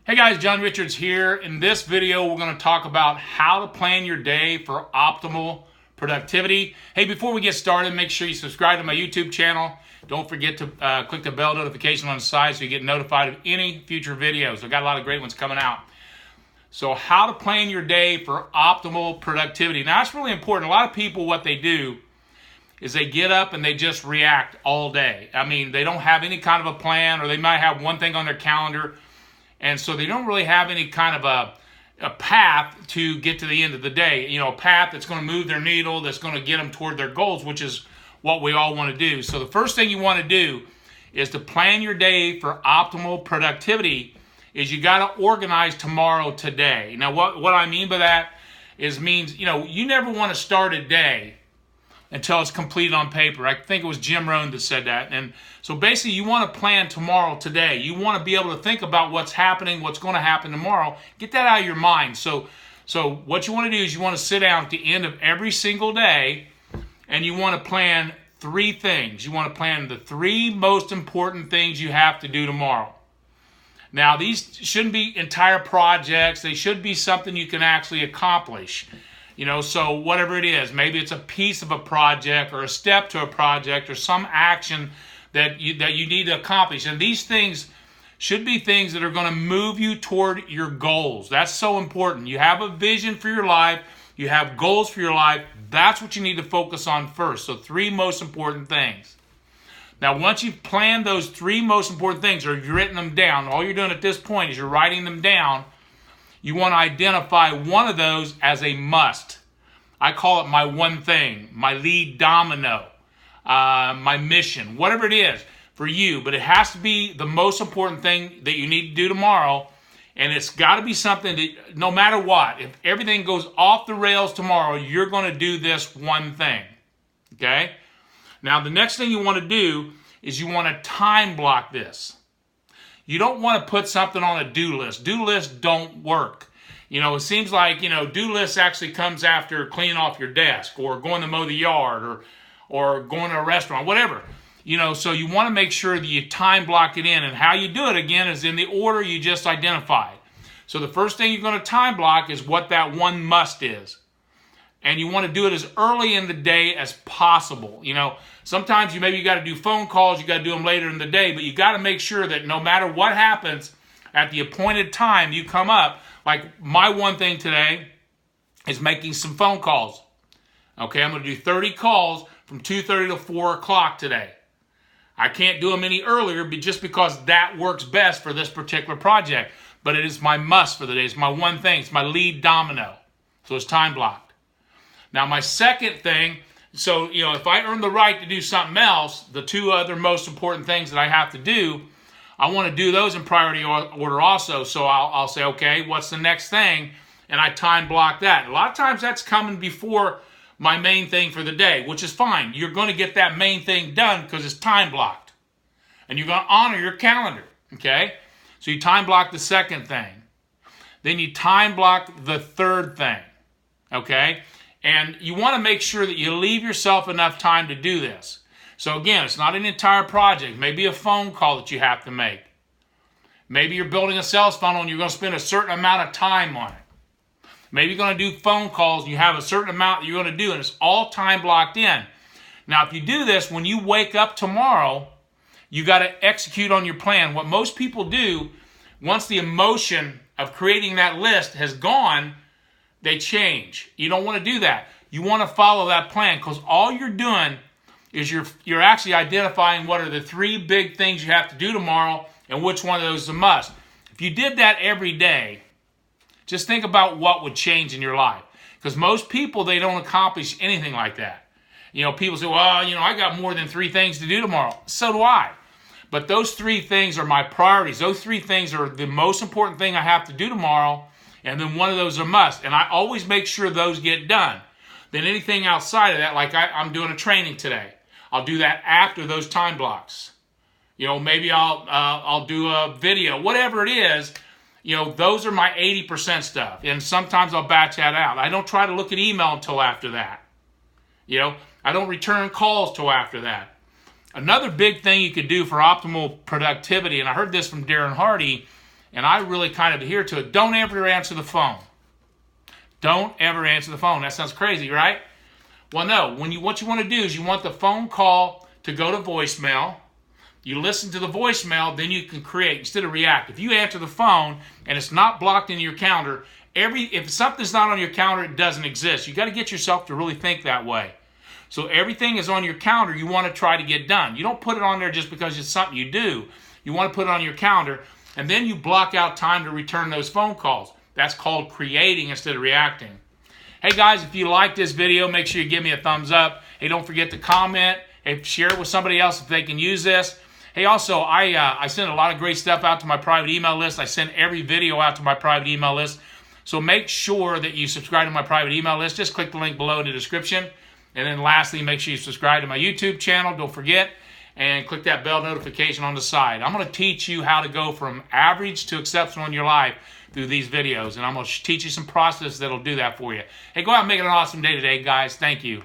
Hey guys, John Richards here. In this video, we're going to talk about how to plan your day for optimal productivity. Hey, before we get started, make sure you subscribe to my YouTube channel. Don't forget to click the bell notification on the side so you get notified of any future videos. I've got a lot of great ones coming out. So how to plan your day for optimal productivity. Now, that's really important. A lot of people, what they do is they get up and they just react all day. I mean, they don't have any kind of a plan, or they might have one thing on their calendar, and so they don't really have any kind of a path to get to the end of the day. You know, a path that's going to move their needle, that's going to get them toward their goals, which is what we all want to do. So the first thing you want to do is to plan your day for optimal productivity. Is you got to organize tomorrow today. Now, what I mean by that means, you know, you never want to start a day until it's completed on paper. I think it was Jim Rohn that said that. And so basically you want to plan tomorrow today. You want to be able to think about what's happening, what's going to happen tomorrow. Get that out of your mind. So what you want to do is you want to sit down at the end of every single day and you want to plan three things. You want to plan the three most important things you have to do tomorrow. Now, these shouldn't be entire projects. They should be something you can actually accomplish. You know, so whatever it is, maybe it's a piece of a project or a step to a project or some action that you need to accomplish. And these things should be things that are going to move you toward your goals. That's so important. You have a vision for your life. You have goals for your life. That's what you need to focus on first. So three most important things. Now, once you've planned those three most important things, or you've written them down, all you're doing at this point is you're writing them down. You want to identify one of those as a must. I call it my one thing, my lead domino, my mission, whatever it is for you. But it has to be the most important thing that you need to do tomorrow. And it's got to be something that no matter what, if everything goes off the rails tomorrow, you're going to do this one thing. Okay? Now, the next thing you want to do is you want to time block this. You don't want to put something on a do list. Do lists don't work. You know, it seems like, you know, do list actually comes after cleaning off your desk or going to mow the yard or going to a restaurant, whatever. You know, so you want to make sure that you time block it in. And how you do it, again, is in the order you just identified. So the first thing you're going to time block is what that one must is. And you want to do it as early in the day as possible. You know, sometimes you got to do phone calls, you got to do them later in the day, but you got to make sure that no matter what happens at the appointed time you come up. Like my one thing today is making some phone calls. Okay, I'm going to do 30 calls from 2:30 to 4 o'clock today. I can't do them any earlier just because that works best for this particular project. But it is my must for the day. It's my one thing. It's my lead domino. So it's time blocked. Now, my second thing, so, you know, if I earn the right to do something else, the two other most important things that I have to do, I want to do those in priority order also. So I'll say, okay, what's the next thing? And I time block that. A lot of times that's coming before my main thing for the day, which is fine. You're going to get that main thing done because it's time blocked. And you're going to honor your calendar, okay? So you time block the second thing. Then you time block the third thing, okay? And you want to make sure that you leave yourself enough time to do this. So again, it's not an entire project. Maybe a phone call that you have to make. Maybe you're building a sales funnel and you're going to spend a certain amount of time on it. Maybe you're going to do phone calls and you have a certain amount that you're going to do, and it's all time blocked in. Now, if you do this, when you wake up tomorrow, you got to execute on your plan. What most people do, once the emotion of creating that list has gone, they change. You don't want to do that. You want to follow that plan, because all you're doing is you're actually identifying what are the three big things you have to do tomorrow and which one of those is a must. If you did that every day, just think about what would change in your life. Because most people, they don't accomplish anything like that. You know, people say, well, you know, I got more than three things to do tomorrow. So do I. But those three things are my priorities. Those three things are the most important thing I have to do tomorrow. And then one of those are must. And I always make sure those get done. Then anything outside of that, like I'm doing a training today, I'll do that after those time blocks. You know, maybe I'll do a video, whatever it is. You know, those are my 80% stuff. And sometimes I'll batch that out. I don't try to look at email until after that. You know, I don't return calls till after that. Another big thing you could do for optimal productivity, and I heard this from Darren Hardy, and I really kind of adhere to it. Don't ever answer the phone. Don't ever answer the phone. That sounds crazy, right? Well, no. What you want to do is you want the phone call to go to voicemail. You listen to the voicemail, then you can create instead of react. If you answer the phone and it's not blocked in your calendar, if something's not on your calendar, it doesn't exist. You got to get yourself to really think that way. So everything is on your calendar you want to try to get done. You don't put it on there just because it's something you do. You want to put it on your calendar, and then you block out time to return those phone calls. That's called creating instead of reacting. Hey guys, if you like this video, make sure you give me a thumbs up. Hey, don't forget to comment. Hey, share it with somebody else if they can use this. Hey, also, I send a lot of great stuff out to my private email list. I send every video out to my private email list. So make sure that you subscribe to my private email list. Just click the link below in the description. And then lastly, make sure you subscribe to my YouTube channel. Don't forget. And click that bell notification on the side. I'm going to teach you how to go from average to exceptional in your life through these videos. And I'm going to teach you some process that'll do that for you. Hey, go out and make it an awesome day today, guys. Thank you.